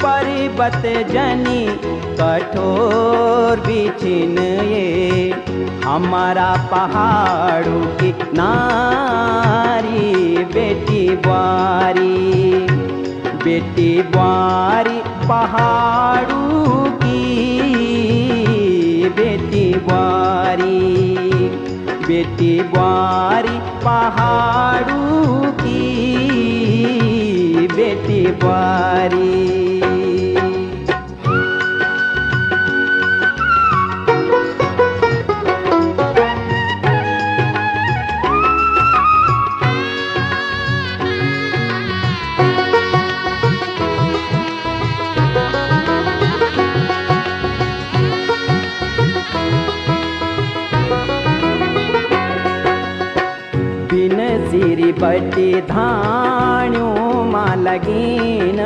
पर्वत जनी कठोर बिछिन ये हमारा पहाड़ों की नारी बेटी बारी पहाड़ों की बेटी बारी पहाड़ों की बेटी बारी। बिन सिरी बटी धाण्यों मा लगीन